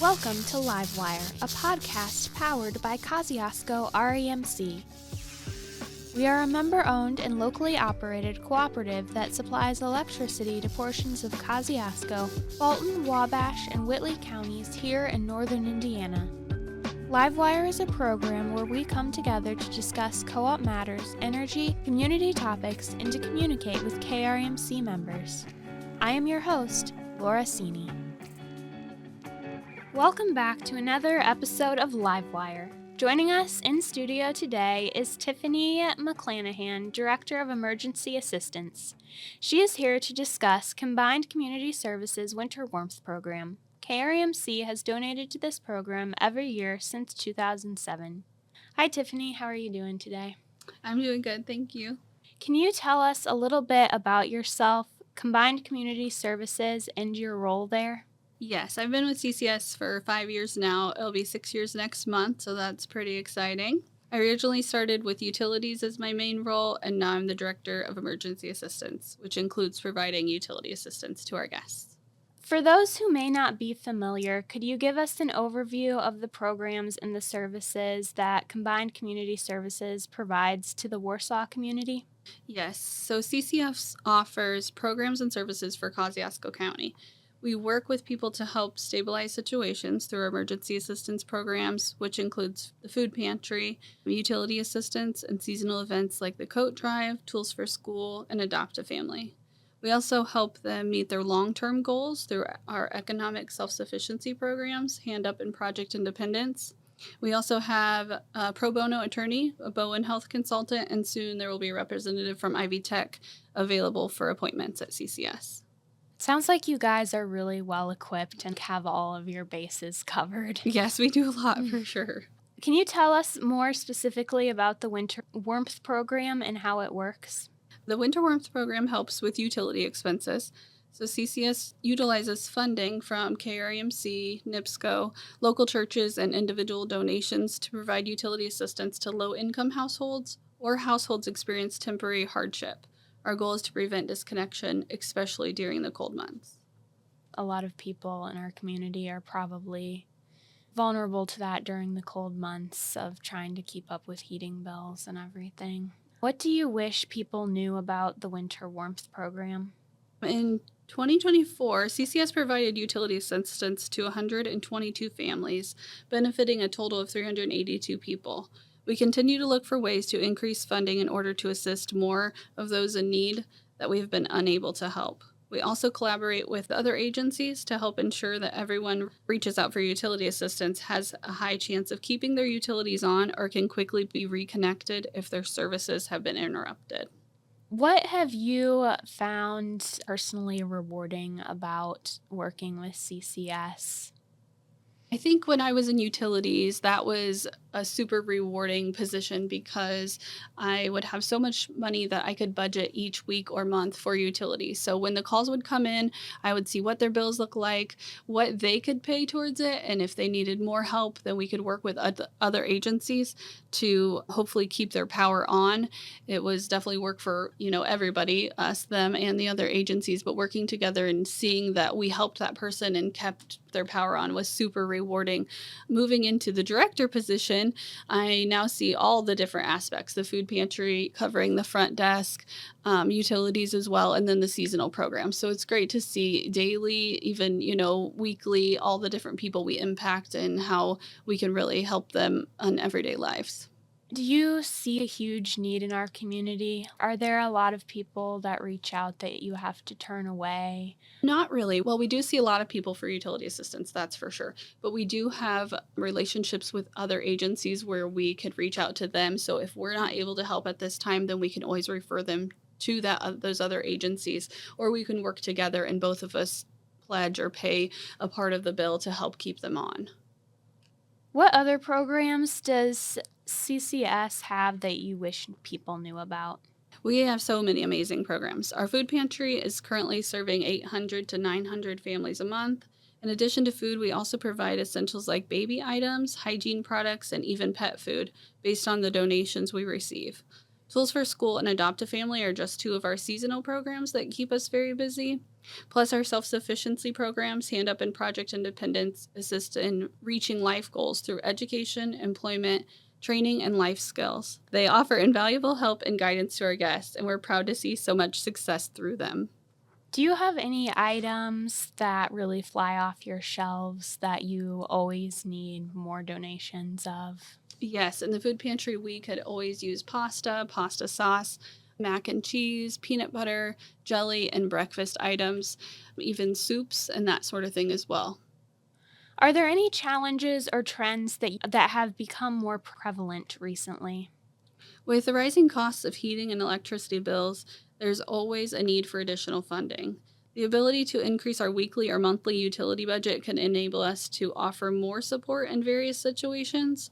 Welcome to Livewire, a podcast powered by Kosciuszko REMC. We are a member-owned and locally operated cooperative that supplies electricity to portions of Kosciuszko, Fulton, Wabash, and Whitley counties here in northern Indiana. Livewire is a program where we come together to discuss co-op matters, energy, community topics, and to communicate with KRMC members. I am your host, Laura Cini. Welcome back to another episode of Livewire. Joining us in studio today is Tiffani McClanahan, Director of Emergency Assistance. She is here to discuss Combined Community Services Winter Warmth Program. KRMC has donated to this program every year since 2007. Hi, Tiffani. How are you doing today? I'm doing good, thank you. Can you tell us a little bit about yourself, Combined Community Services, and your role there? Yes, I've been with CCS for 5 years now. It'll be 6 years next month, so that's pretty exciting. I originally started with utilities as my main role, and now I'm the Director of Emergency Assistance, which includes providing utility assistance to our guests. For those who may not be familiar, could you give us an overview of the programs and the services that Combined Community Services provides to the Warsaw community? Yes, so CCS offers programs and services for Kosciuszko County. We work with people to help stabilize situations through emergency assistance programs, which includes the food pantry, utility assistance, and seasonal events like the coat drive, tools for school, and adopt a family. We also help them meet their long-term goals through our economic self-sufficiency programs, Hand Up and Project Independence. We also have a pro bono attorney, a Bowen health consultant, and soon there will be a representative from Ivy Tech available for appointments at CCS. Sounds like you guys are really well equipped and have all of your bases covered. Yes, we do a lot for sure. Can you tell us more specifically about the Winter Warmth Program and how it works? The Winter Warmth Program helps with utility expenses. So CCS utilizes funding from KRMC, NIPSCO, local churches, and individual donations to provide utility assistance to low-income households or households experience temporary hardship. Our goal is to prevent disconnection, especially during the cold months. A lot of people in our community are probably vulnerable to that during the cold months of trying to keep up with heating bills and everything. What do you wish people knew about the Winter Warmth Program? In 2024, CCS provided utility assistance to 122 families, benefiting a total of 382 people. We continue to look for ways to increase funding in order to assist more of those in need that we have been unable to help. We also collaborate with other agencies to help ensure that everyone reaches out for utility assistance has a high chance of keeping their utilities on or can quickly be reconnected if their services have been interrupted. What have you found personally rewarding about working with CCS? I think when I was in utilities, that was a super rewarding position because I would have so much money that I could budget each week or month for utilities. So when the calls would come in, I would see what their bills look like, what they could pay towards it, and if they needed more help, then we could work with other agencies to hopefully keep their power on. It was definitely work for, everybody, us, them, and the other agencies, but working together and seeing that we helped that person and kept their power on was super rewarding. Moving into the director position, I now see all the different aspects, the food pantry covering the front desk, utilities as well, and then the seasonal program. So it's great to see daily, even, weekly, all the different people we impact and how we can really help them on everyday lives. Do you see a huge need in our community? Are there a lot of people that reach out that you have to turn away? Not really. Well, we do see a lot of people for utility assistance, that's for sure. But we do have relationships with other agencies where we could reach out to them. So if we're not able to help at this time, then we can always refer them to those other agencies, or we can work together and both of us pledge or pay a part of the bill to help keep them on. What other programs does CCS have that you wish people knew about? We have so many amazing programs. Our food pantry is currently serving 800 to 900 families a month. In addition to food, we also provide essentials like baby items, hygiene products, and even pet food based on the donations we receive. Tools for School and Adopt a Family are just two of our seasonal programs that keep us very busy. Plus, our self sufficiency programs, Hand Up and Project Independence, assist in reaching life goals through education, employment, training, and life skills. They offer invaluable help and guidance to our guests, and we're proud to see so much success through them. Do you have any items that really fly off your shelves that you always need more donations of? Yes, in the food pantry, we could always use pasta, pasta sauce, mac and cheese, peanut butter, jelly, and breakfast items, even soups and that sort of thing as well. Are there any challenges or trends that have become more prevalent recently? With the rising costs of heating and electricity bills, there's always a need for additional funding. The ability to increase our weekly or monthly utility budget can enable us to offer more support in various situations.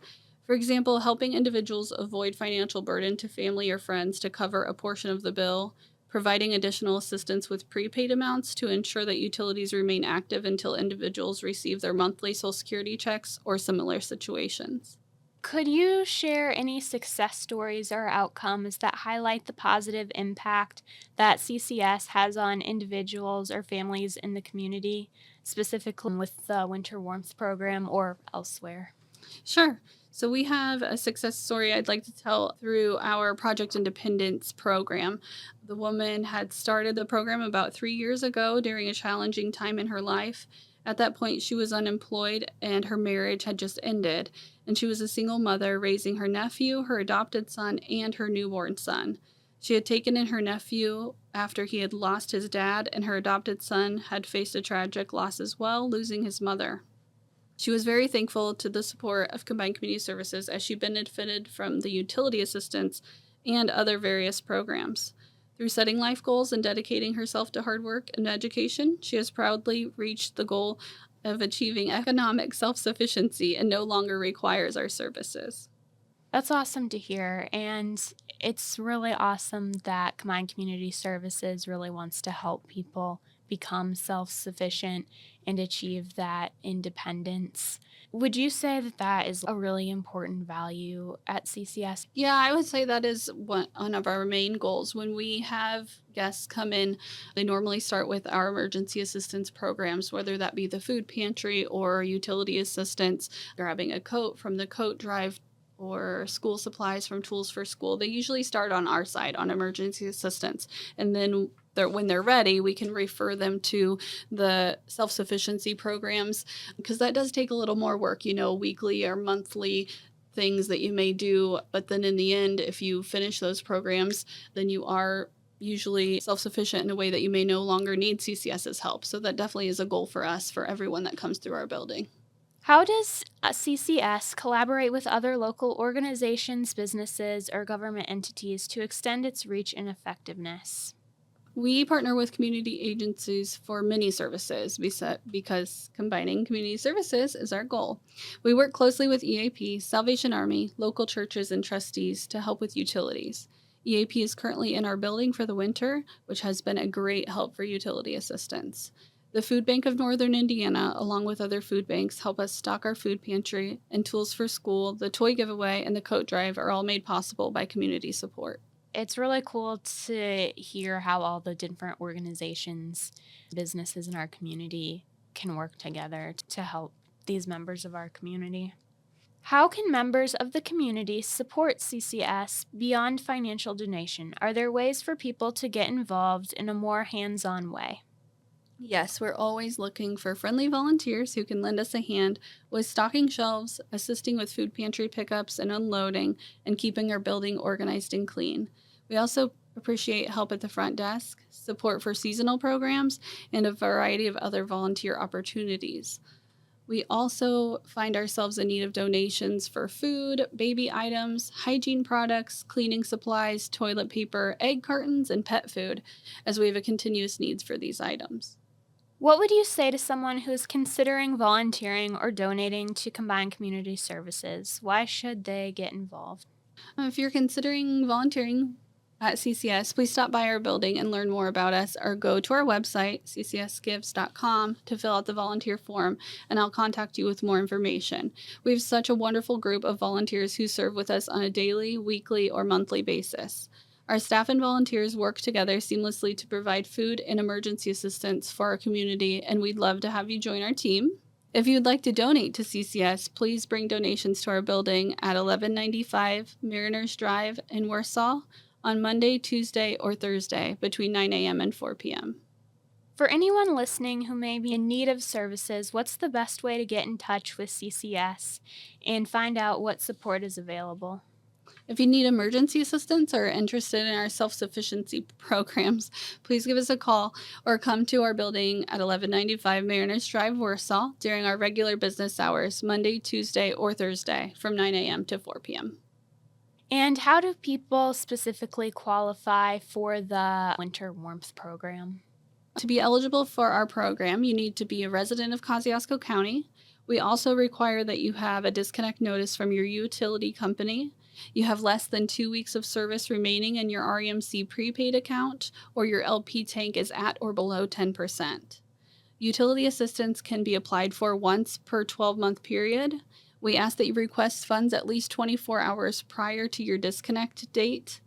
For example, helping individuals avoid financial burden to family or friends to cover a portion of the bill, providing additional assistance with prepaid amounts to ensure that utilities remain active until individuals receive their monthly Social Security checks, or similar situations. Could you share any success stories or outcomes that highlight the positive impact that CCS has on individuals or families in the community, specifically with the Winter Warmth Program or elsewhere? Sure. So we have a success story I'd like to tell through our Project Independence program. The woman had started the program about 3 years ago during a challenging time in her life. At that point, she was unemployed and her marriage had just ended, and she was a single mother raising her nephew, her adopted son, and her newborn son. She had taken in her nephew after he had lost his dad, and her adopted son had faced a tragic loss as well, losing his mother. She was very thankful to the support of Combined Community Services as she benefited from the utility assistance and other various programs. Through setting life goals and dedicating herself to hard work and education, she has proudly reached the goal of achieving economic self sufficiency and no longer requires our services. That's awesome to hear. And it's really awesome that Combined Community Services really wants to help people become self sufficient and achieve that independence. Would you say that that is a really important value at CCS? Yeah, I would say that is one of our main goals. When we have guests come in, they normally start with our emergency assistance programs, whether that be the food pantry or utility assistance, grabbing a coat from the coat drive or school supplies from Tools for School. They usually start on our side on emergency assistance. And then when they're ready, we can refer them to the self sufficiency programs because that does take a little more work, weekly or monthly things that you may do. But then in the end, if you finish those programs, then you are usually self sufficient in a way that you may no longer need CCS's help. So that definitely is a goal for us, for everyone that comes through our building. How does CCS collaborate with other local organizations, businesses, or government entities to extend its reach and effectiveness? We partner with community agencies for many services because combining community services is our goal. We work closely with EAP, Salvation Army, local churches, and trustees to help with utilities. EAP is currently in our building for the winter, which has been a great help for utility assistance. The Food Bank of Northern Indiana, along with other food banks, help us stock our food pantry, and Tools for School, the toy giveaway, and the coat drive are all made possible by community support. It's really cool to hear how all the different organizations, businesses in our community can work together to help these members of our community. How can members of the community support CCS beyond financial donation? Are there ways for people to get involved in a more hands-on way? Yes, we're always looking for friendly volunteers who can lend us a hand with stocking shelves, assisting with food pantry pickups and unloading, and keeping our building organized and clean. We also appreciate help at the front desk, support for seasonal programs, and a variety of other volunteer opportunities. We also find ourselves in need of donations for food, baby items, hygiene products, cleaning supplies, toilet paper, egg cartons, and pet food, as we have a continuous needs for these items. What would you say to someone who is considering volunteering or donating to Combined Community Services? Why should they get involved? If you're considering volunteering, at CCS, please stop by our building and learn more about us, or go to our website, ccsgives.com, to fill out the volunteer form, and I'll contact you with more information. We have such a wonderful group of volunteers who serve with us on a daily, weekly, or monthly basis. Our staff and volunteers work together seamlessly to provide food and emergency assistance for our community, and we'd love to have you join our team. If you'd like to donate to CCS, please bring donations to our building at 1195 Mariners Drive in Warsaw on Monday, Tuesday, or Thursday between 9 a.m. and 4 p.m. For anyone listening who may be in need of services, what's the best way to get in touch with CCS and find out what support is available? If you need emergency assistance or are interested in our self-sufficiency programs, please give us a call or come to our building at 1195 Mariners Drive, Warsaw during our regular business hours, Monday, Tuesday, or Thursday from 9 a.m. to 4 p.m. And how do people specifically qualify for the Winter Warmth Program? To be eligible for our program, you need to be a resident of Kosciuszko County. We also require that you have a disconnect notice from your utility company. You have less than 2 weeks of service remaining in your REMC prepaid account, or your LP tank is at or below 10%. Utility assistance can be applied for once per 12-month period. We ask that you request funds at least 24 hours prior to your disconnect date.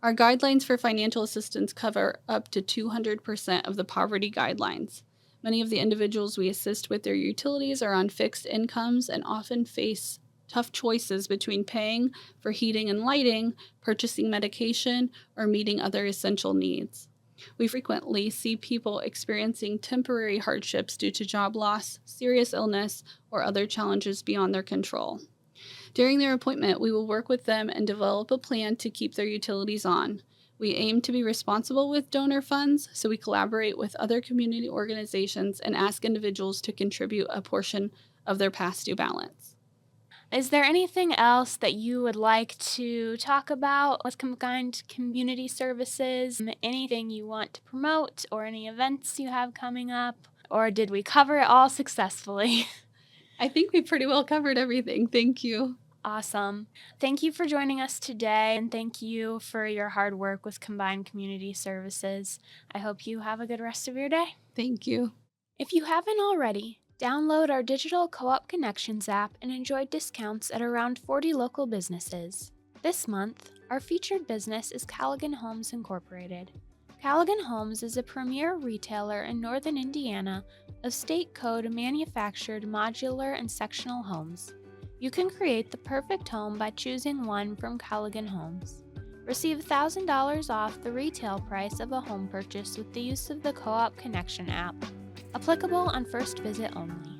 Our guidelines for financial assistance cover up to 200% of the poverty guidelines. Many of the individuals we assist with their utilities are on fixed incomes and often face tough choices between paying for heating and lighting, purchasing medication, or meeting other essential needs. We frequently see people experiencing temporary hardships due to job loss, serious illness, or other challenges beyond their control. During their appointment, we will work with them and develop a plan to keep their utilities on. We aim to be responsible with donor funds, so we collaborate with other community organizations and ask individuals to contribute a portion of their past due balance. Is there anything else that you would like to talk about with Combined Community Services? Anything you want to promote or any events you have coming up? Or did we cover it all successfully? I think we pretty well covered everything. Thank you. Awesome. Thank you for joining us today, and thank you for your hard work with Combined Community Services. I hope you have a good rest of your day. Thank you. If you haven't already, download our digital Co-op Connections app and enjoy discounts at around 40 local businesses. This month, our featured business is Callaghan Homes Incorporated. Callaghan Homes is a premier retailer in northern Indiana of state code manufactured modular and sectional homes. You can create the perfect home by choosing one from Callaghan Homes. Receive $1,000 off the retail price of a home purchase with the use of the Co-op Connection app. Applicable on first visit only.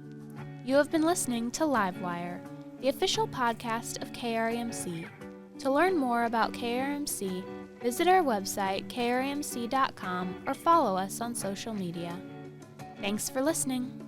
You have been listening to Livewire, the official podcast of KRMC. To learn more about KRMC, visit our website, krmc.com, or follow us on social media. Thanks for listening.